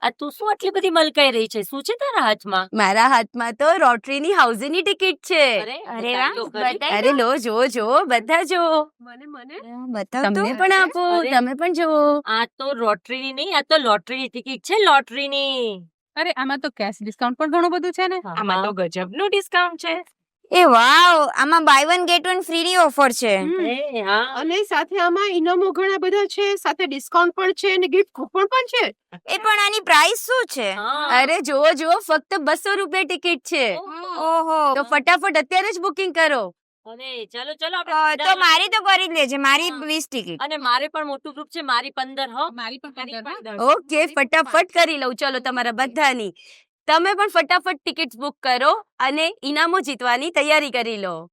આ તું શું આટલી બધી મલકાઈ રહી છે? શું છે તારા હાથમાં? મારા હાથમાં તો રોટરીની હાઉઝીની ટિકિટ છે. અરે વાહ, બતાય અરે લો જો બધા જો. બતાવ તો. તમને પણ આપો, અરે. તમે પણ જુઓ. આ તો રોટરીની નહીં, આ તો લોટરીની ટિકિટ છે, લોટરીની. અરે આમાં તો કેશ ડિસ્કાઉન્ટ પણ ઘણું બધું છે ને. આમાં તો ગજબનું ડિસ્કાઉન્ટ છે. એ વાવ, આમાં buy one get one free ની ઓફર છે. અરે હા. અને સાથે આમાં ઇનામો ઘણા બધા છે, સાથે ડિસ્કાઉન્ટ પણ છે અને ગિફ્ટ કૂપન પણ છે. એ પણ આની પ્રાઇસ શું છે? હા. અરે જુઓ ફક્ત 200 રૂપિયા ટિકિટ છે. ઓહો. તો ફટાફટ અત્યારે જ બુકિંગ કરો. અરે ચલો ચલો તો આપણે મારી તો કરી જ લેજે, મારી હા. 20 ટિકિટ. અને મારે પણ મોટું ગ્રુપ છે, મારી 15 હો. મારી પણ મારી 15. ઓકે, ફટાફટ કરી લઉં. ચલો તમારા બધાની. તમે પણ ફટાફટ ટિકિટ્સ બુક કરો અને ઇનામો જીતવાની તૈયારી કરી લો.